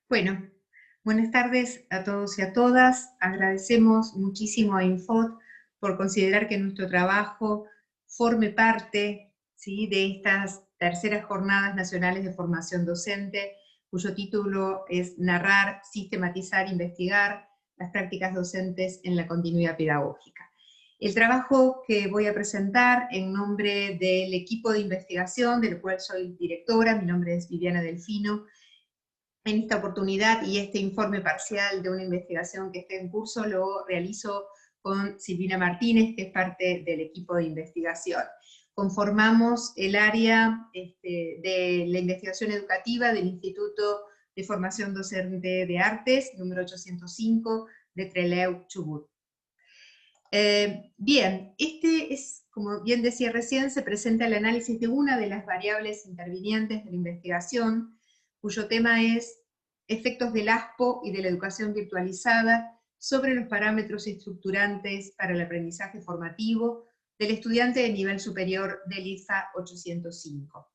Bueno, buenas tardes a todos y a todas. Agradecemos muchísimo a Infot por considerar que nuestro trabajo forme parte, ¿sí?, de estas terceras jornadas nacionales de formación docente, cuyo título es Narrar, sistematizar, investigar las prácticas docentes en la continuidad pedagógica. El trabajo que voy a presentar en nombre del equipo de investigación, del cual soy directora, mi nombre es Viviana Delfino, en esta oportunidad y este informe parcial de una investigación que está en curso lo realizo con Silvina Martínez, que es parte del equipo de investigación. Conformamos el área de la investigación educativa del Instituto de Formación Docente de Artes, número 805, de Trelew, Chubut. Bien, como bien decía recién, se presenta el análisis de una de las variables intervinientes de la investigación, cuyo tema es efectos del ASPO y de la educación virtualizada sobre los parámetros estructurantes para el aprendizaje formativo del estudiante de nivel superior del ISA 805.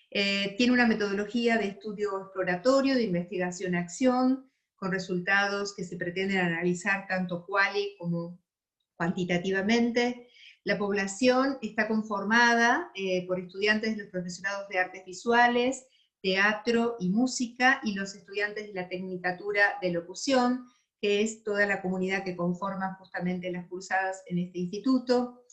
Tiene una metodología de estudio exploratorio, de investigación-acción, con resultados que se pretenden analizar tanto quali como cuantitativamente. La población está conformada por estudiantes de los profesorados de artes visuales, teatro y música, y los estudiantes de la tecnicatura de locución, que es toda la comunidad que conforma justamente las cursadas en este instituto.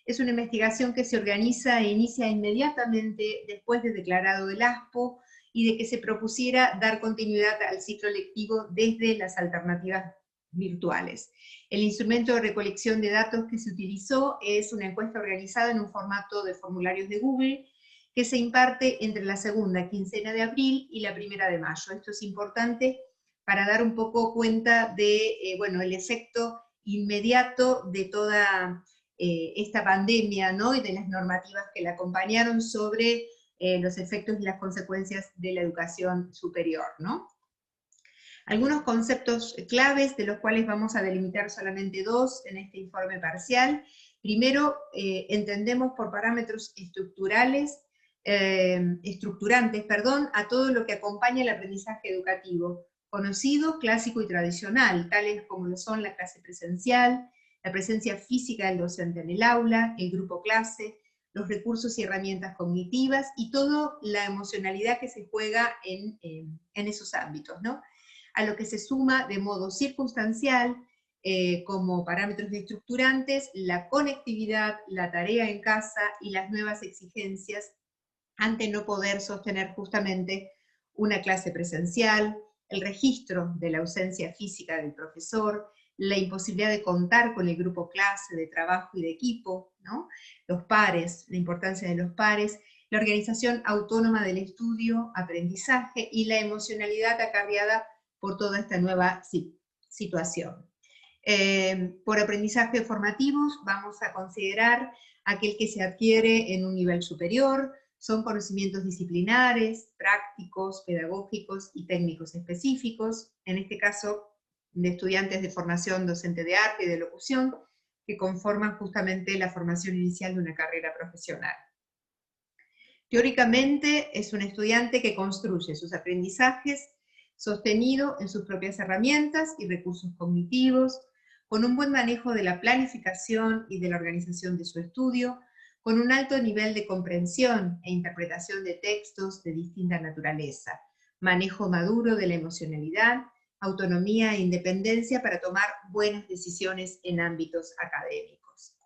Es una investigación que se organiza e inicia inmediatamente después de declarado el ASPO y de que se propusiera dar continuidad al ciclo lectivo desde las alternativas virtuales. El instrumento de recolección de datos que se utilizó es una encuesta organizada en un formato de formularios de Google que se imparte entre la segunda quincena de abril y la primera de mayo. Esto es importante para dar un poco cuenta de el efecto inmediato de toda esta pandemia, ¿no?, y de las normativas que la acompañaron sobre los efectos y las consecuencias de la educación superior, ¿no? Algunos conceptos claves, de los cuales vamos a delimitar solamente dos en este informe parcial. Primero, entendemos por parámetros estructurantes, a todo lo que acompaña el aprendizaje educativo, conocido, clásico y tradicional, tales como lo son la clase presencial, la presencia física del docente en el aula, el grupo clase, los recursos y herramientas cognitivas, y toda la emocionalidad que se juega en esos ámbitos, ¿no? A lo que se suma de modo circunstancial, como parámetros estructurantes, la conectividad, la tarea en casa y las nuevas exigencias ante no poder sostener justamente una clase presencial, el registro de la ausencia física del profesor, la imposibilidad de contar con el grupo clase, de trabajo y de equipo, ¿no?, los pares, la importancia de los pares, la organización autónoma del estudio, aprendizaje y la emocionalidad acarreada por toda esta nueva situación. Por aprendizaje formativos vamos a considerar aquel que se adquiere en un nivel superior, son conocimientos disciplinares, prácticos, pedagógicos y técnicos específicos, en este caso de estudiantes de formación docente de arte y de locución, que conforman justamente la formación inicial de una carrera profesional. Teóricamente es un estudiante que construye sus aprendizajes sostenido en sus propias herramientas y recursos cognitivos, con un buen manejo de la planificación y de la organización de su estudio, con un alto nivel de comprensión e interpretación de textos de distinta naturaleza, manejo maduro de la emocionalidad, autonomía e independencia para tomar buenas decisiones en ámbitos académicos.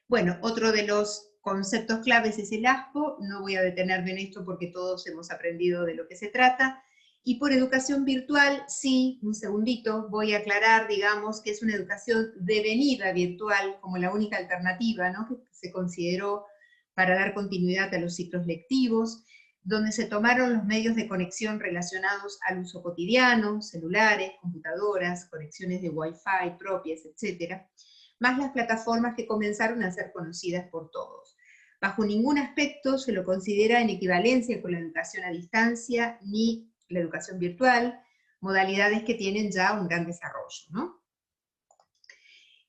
Bueno, otro de los conceptos claves es el ASPO, no voy a detenerme en esto porque todos hemos aprendido de lo que se trata, y por educación virtual, sí, un segundito, voy a aclarar, digamos, que es una educación devenida virtual como la única alternativa, ¿no?, que se consideró para dar continuidad a los ciclos lectivos, donde se tomaron los medios de conexión relacionados al uso cotidiano, celulares, computadoras, conexiones de Wi-Fi propias, etcétera, más las plataformas que comenzaron a ser conocidas por todos. Bajo ningún aspecto se lo considera en equivalencia con la educación a distancia ni la educación virtual, modalidades que tienen ya un gran desarrollo, ¿no?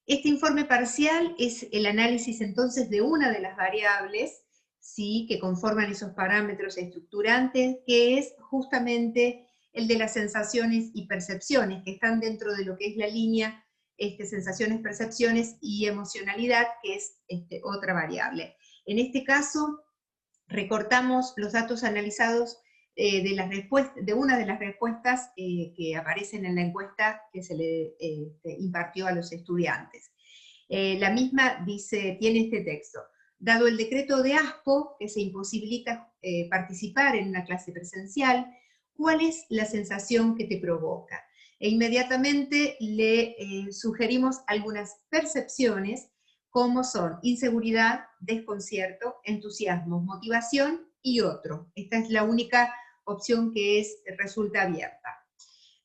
Este informe parcial es el análisis entonces de una de las variables, ¿sí?, que conforman esos parámetros estructurantes, que es justamente el de las sensaciones y percepciones, que están dentro de lo que es la línea sensaciones, percepciones y emocionalidad, que es otra variable. En este caso, recortamos los datos analizados de una de las respuestas que aparecen en la encuesta que se le impartió a los estudiantes. La misma tiene este texto: dado el decreto de ASPO, que se imposibilita participar en una clase presencial, ¿cuál es la sensación que te provoca? E inmediatamente le sugerimos algunas percepciones, como son inseguridad, desconcierto, entusiasmo, motivación y otro. Esta es la única opción que resulta abierta.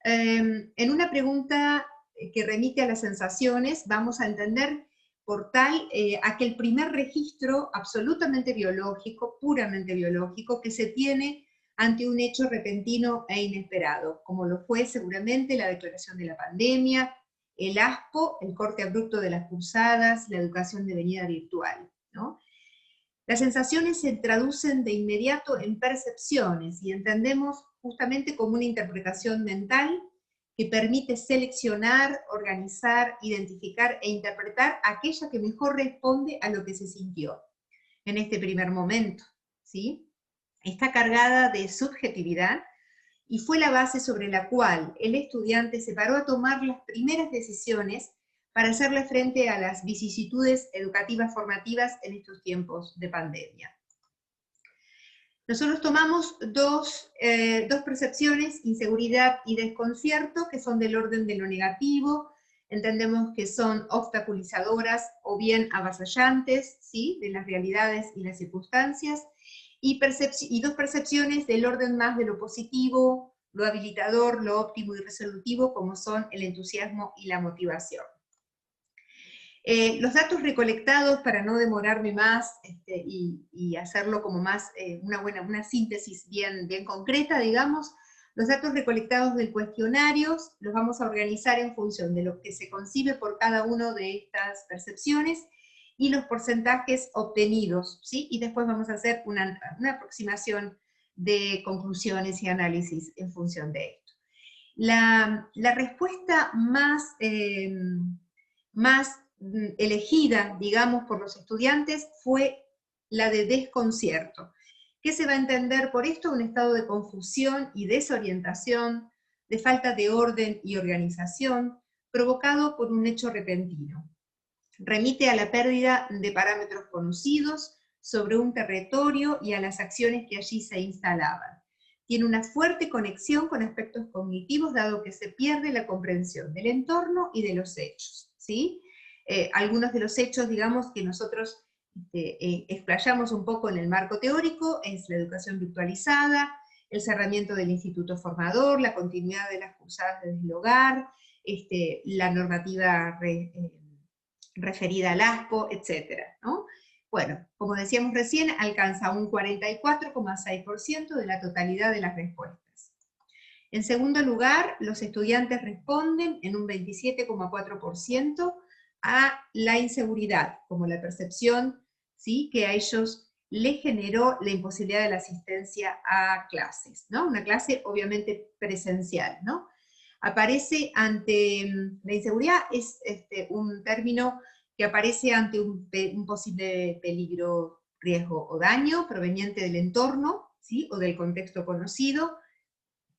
En una pregunta que remite a las sensaciones, vamos a entender por tal aquel primer registro absolutamente biológico, puramente biológico, que se tiene ante un hecho repentino e inesperado, como lo fue seguramente la declaración de la pandemia, el ASPO, el corte abrupto de las cursadas, la educación devenida virtual, ¿no? Las sensaciones se traducen de inmediato en percepciones y entendemos justamente como una interpretación mental que permite seleccionar, organizar, identificar e interpretar aquella que mejor responde a lo que se sintió en este primer momento, ¿sí? Está cargada de subjetividad y fue la base sobre la cual el estudiante se paró a tomar las primeras decisiones para hacerle frente a las vicisitudes educativas formativas en estos tiempos de pandemia. Nosotros tomamos dos percepciones, inseguridad y desconcierto, que son del orden de lo negativo. Entendemos que son obstaculizadoras o bien avasallantes, ¿sí?, de las realidades y las circunstancias, y dos percepciones del orden más de lo positivo, lo habilitador, lo óptimo y resolutivo, como son el entusiasmo y la motivación. Los datos recolectados, para no demorarme más y hacerlo como más una síntesis bien concreta, digamos, los datos recolectados del cuestionario los vamos a organizar en función de lo que se concibe por cada una de estas percepciones y los porcentajes obtenidos, ¿sí? Y después vamos a hacer una aproximación de conclusiones y análisis en función de esto. La respuesta más elegida, digamos, por los estudiantes fue la de desconcierto. ¿Qué se va a entender por esto? Un estado de confusión y desorientación, de falta de orden y organización, provocado por un hecho repentino. Remite a la pérdida de parámetros conocidos sobre un territorio y a las acciones que allí se instalaban. Tiene una fuerte conexión con aspectos cognitivos, dado que se pierde la comprensión del entorno y de los hechos, ¿sí? Algunos de los hechos, digamos, que nosotros explayamos un poco en el marco teórico, es la educación virtualizada, el cerramiento del instituto formador, la continuidad de las cursadas desde el hogar, la normativa referida al ASPO, etc., ¿no? Bueno, como decíamos recién, alcanza un 44,6% de la totalidad de las respuestas. En segundo lugar, los estudiantes responden en un 27,4% a la inseguridad, como la percepción, ¿sí?, que a ellos les generó la imposibilidad de la asistencia a clases, ¿no? Una clase obviamente presencial, ¿no? Aparece ante, la inseguridad es un término que aparece ante un posible peligro, riesgo o daño proveniente del entorno, ¿sí?, o del contexto conocido,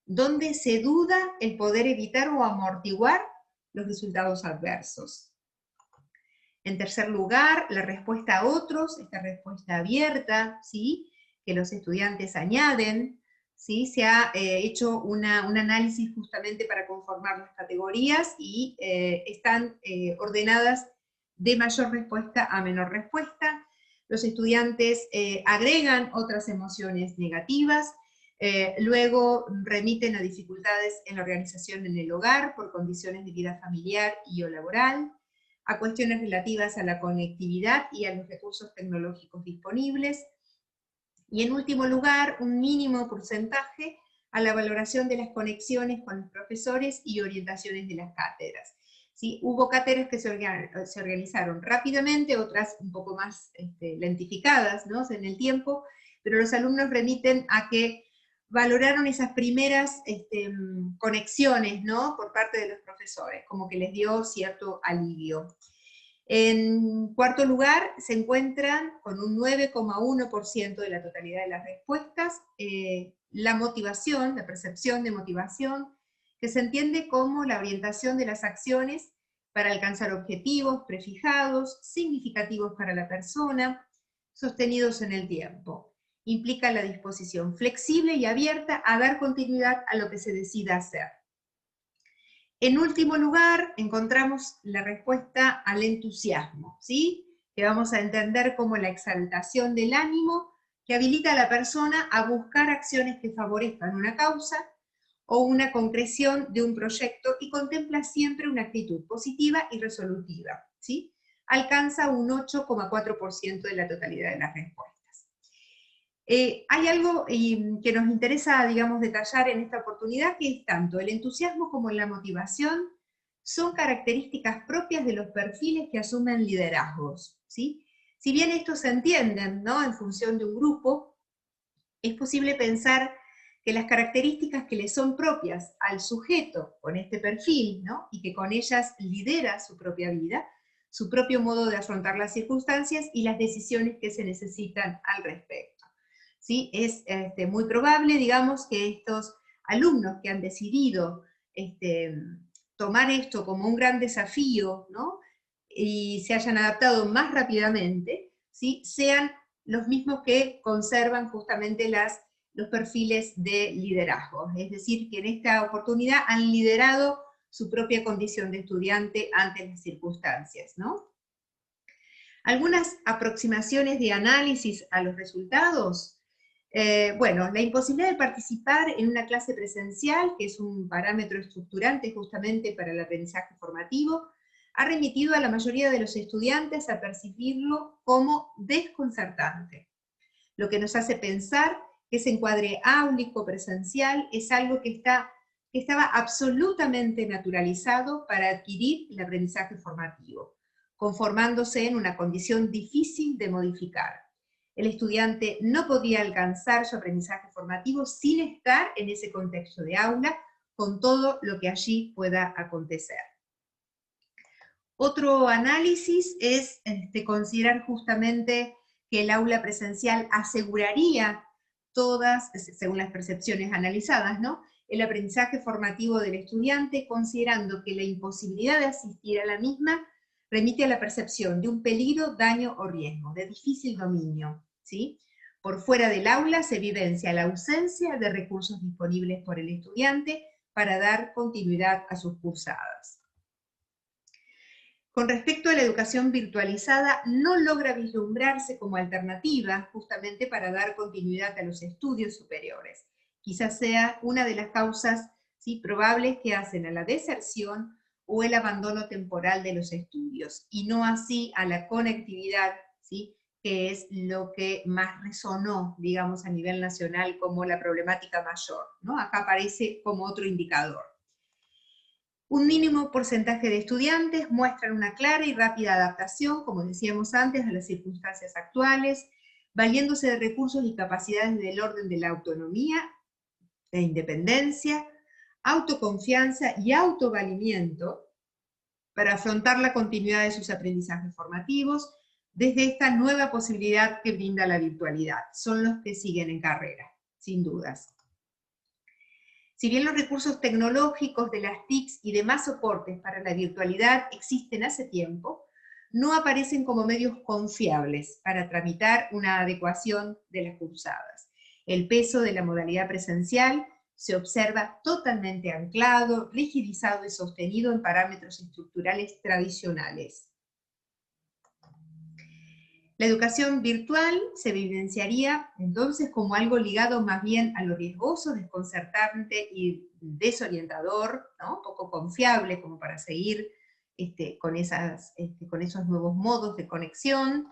donde se duda el poder evitar o amortiguar los resultados adversos. En tercer lugar, la respuesta a otros, esta respuesta abierta, ¿sí?, que los estudiantes añaden, ¿sí? Se ha hecho un análisis justamente para conformar las categorías y están ordenadas de mayor respuesta a menor respuesta. Los estudiantes agregan otras emociones negativas, luego remiten a dificultades en la organización en el hogar por condiciones de vida familiar y o laboral, a cuestiones relativas a la conectividad y a los recursos tecnológicos disponibles, y en último lugar, un mínimo porcentaje a la valoración de las conexiones con los profesores y orientaciones de las cátedras. ¿Sí? Hubo cátedras que se organizaron rápidamente, otras un poco más lentificadas, ¿no?, en el tiempo, pero los alumnos remiten a que valoraron esas primeras conexiones, ¿no?, por parte de los profesores, como que les dio cierto alivio. En cuarto lugar, se encuentran con un 9,1% de la totalidad de las respuestas, la motivación, la percepción de motivación, que se entiende como la orientación de las acciones para alcanzar objetivos prefijados, significativos para la persona, sostenidos en el tiempo. Implica la disposición flexible y abierta a dar continuidad a lo que se decida hacer. En último lugar, encontramos la respuesta al entusiasmo, ¿sí?, que vamos a entender como la exaltación del ánimo que habilita a la persona a buscar acciones que favorezcan una causa o una concreción de un proyecto y contempla siempre una actitud positiva y resolutiva, ¿sí? Alcanza un 8,4% de la totalidad de las respuestas. Hay algo que nos interesa, digamos, detallar en esta oportunidad, que es tanto el entusiasmo como la motivación son características propias de los perfiles que asumen liderazgos, ¿sí? Si bien estos se entienden, ¿no?, en función de un grupo, es posible pensar que las características que le son propias al sujeto con este perfil, ¿no?, y que con ellas lidera su propia vida, su propio modo de afrontar las circunstancias y las decisiones que se necesitan al respecto. ¿Sí? Es muy probable, digamos, que estos alumnos que han decidido tomar esto como un gran desafío, ¿no?, y se hayan adaptado más rápidamente, ¿sí?, sean los mismos que conservan justamente los perfiles de liderazgo. Es decir, que en esta oportunidad han liderado su propia condición de estudiante ante las circunstancias, ¿no? Algunas aproximaciones de análisis a los resultados. Bueno, la imposibilidad de participar en una clase presencial, que es un parámetro estructurante justamente para el aprendizaje formativo, ha remitido a la mayoría de los estudiantes a percibirlo como desconcertante, lo que nos hace pensar que ese encuadre áulico presencial es algo que estaba absolutamente naturalizado para adquirir el aprendizaje formativo, conformándose en una condición difícil de modificar. El estudiante no podía alcanzar su aprendizaje formativo sin estar en ese contexto de aula, con todo lo que allí pueda acontecer. Otro análisis es considerar justamente que el aula presencial aseguraría todas, según las percepciones analizadas, ¿no?, el aprendizaje formativo del estudiante, considerando que la imposibilidad de asistir a la misma remite a la percepción de un peligro, daño o riesgo, de difícil dominio, ¿sí? Por fuera del aula se vivencia la ausencia de recursos disponibles por el estudiante para dar continuidad a sus cursadas. Con respecto a la educación virtualizada, no logra vislumbrarse como alternativa justamente para dar continuidad a los estudios superiores. Quizás sea una de las causas, ¿sí?, probables que hacen a la deserción o el abandono temporal de los estudios, y no así a la conectividad, ¿sí?, que es lo que más resonó, digamos, a nivel nacional como la problemática mayor, ¿no? Acá aparece como otro indicador. Un mínimo porcentaje de estudiantes muestran una clara y rápida adaptación, como decíamos antes, a las circunstancias actuales, valiéndose de recursos y capacidades del orden de la autonomía e independencia, autoconfianza y autovalimiento para afrontar la continuidad de sus aprendizajes formativos desde esta nueva posibilidad que brinda la virtualidad. Son los que siguen en carrera, sin dudas. Si bien los recursos tecnológicos de las TICs y demás soportes para la virtualidad existen hace tiempo, no aparecen como medios confiables para tramitar una adecuación de las cursadas. El peso de la modalidad presencial se observa totalmente anclado, rigidizado y sostenido en parámetros estructurales tradicionales. La educación virtual se vivenciaría entonces como algo ligado más bien a lo riesgoso, desconcertante y desorientador, ¿no?, poco confiable como para seguir con esos nuevos modos de conexión,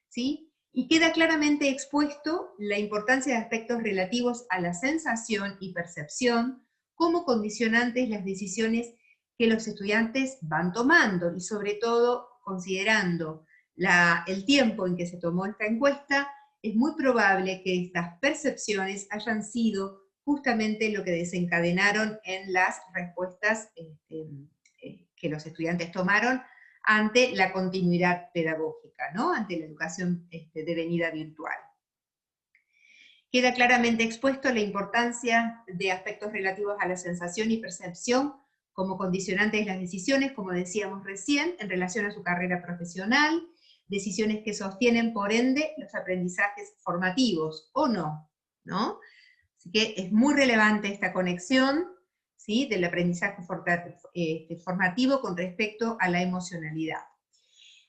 ¿sí? Y queda claramente expuesto la importancia de aspectos relativos a la sensación y percepción como condicionantes las decisiones que los estudiantes van tomando, y sobre todo considerando el tiempo en que se tomó esta encuesta, es muy probable que estas percepciones hayan sido justamente lo que desencadenaron en las respuestas que los estudiantes tomaron ante la continuidad pedagógica, ¿no? Ante la educación devenida virtual. Queda claramente expuesto la importancia de aspectos relativos a la sensación y percepción como condicionantes de las decisiones, como decíamos recién, en relación a su carrera profesional, decisiones que sostienen, por ende, los aprendizajes formativos, o no, ¿no? Así que es muy relevante esta conexión, ¿sí?, del aprendizaje formativo con respecto a la emocionalidad.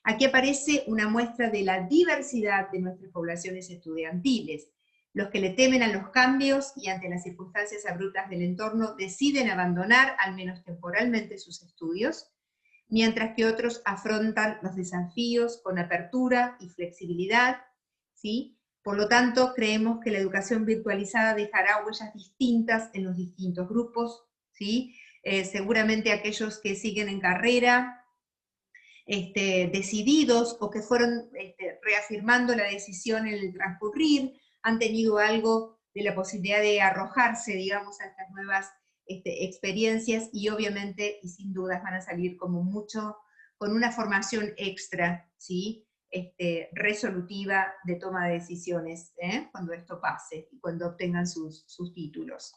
Aquí aparece una muestra de la diversidad de nuestras poblaciones estudiantiles. Los que le temen a los cambios y ante las circunstancias abruptas del entorno deciden abandonar, al menos temporalmente, sus estudios, mientras que otros afrontan los desafíos con apertura y flexibilidad, ¿sí? Por lo tanto, creemos que la educación virtualizada dejará huellas distintas en los distintos grupos, ¿sí? Seguramente aquellos que siguen en carrera, decididos o que fueron reafirmando la decisión en el transcurrir, han tenido algo de la posibilidad de arrojarse, digamos, a estas nuevas experiencias, y obviamente y sin dudas van a salir como mucho con una formación extra, ¿sí? Resolutiva de toma de decisiones, cuando esto pase y cuando obtengan sus títulos.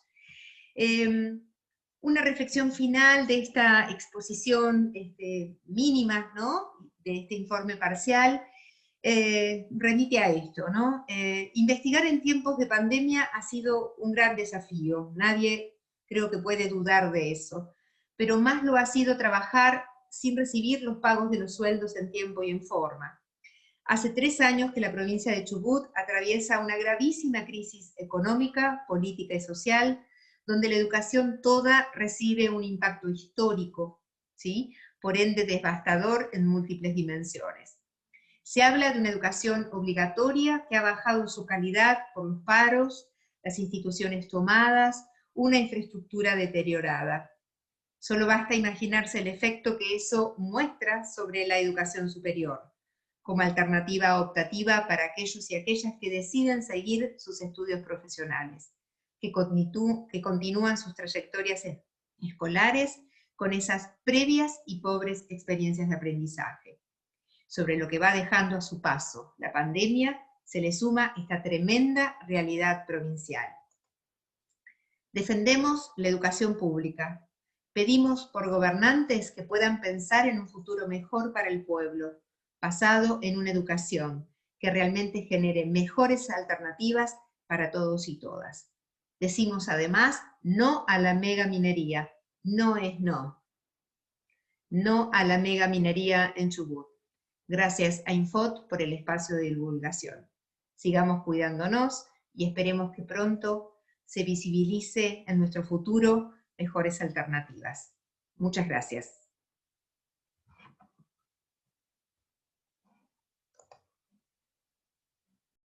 Una reflexión final de esta exposición mínima, ¿no?, de este informe parcial, remite a esto, ¿no? Investigar en tiempos de pandemia ha sido un gran desafío, nadie creo que puede dudar de eso, pero más lo ha sido trabajar sin recibir los pagos de los sueldos en tiempo y en forma. Hace 3 años que la provincia de Chubut atraviesa una gravísima crisis económica, política y social, donde la educación toda recibe un impacto histórico, ¿sí?, por ende devastador en múltiples dimensiones. Se habla de una educación obligatoria que ha bajado su calidad por los paros, las instituciones tomadas, una infraestructura deteriorada. Solo basta imaginarse el efecto que eso muestra sobre la educación superior, como alternativa optativa para aquellos y aquellas que deciden seguir sus estudios profesionales, que continúan sus trayectorias escolares con esas previas y pobres experiencias de aprendizaje. Sobre lo que va dejando a su paso la pandemia, se le suma esta tremenda realidad provincial. Defendemos la educación pública. Pedimos por gobernantes que puedan pensar en un futuro mejor para el pueblo, basado en una educación que realmente genere mejores alternativas para todos y todas. Decimos además no a la megaminería, no es no. No a la megaminería en Chubut. Gracias a Infot por el espacio de divulgación. Sigamos cuidándonos y esperemos que pronto se visibilice en nuestro futuro mejores alternativas. Muchas gracias.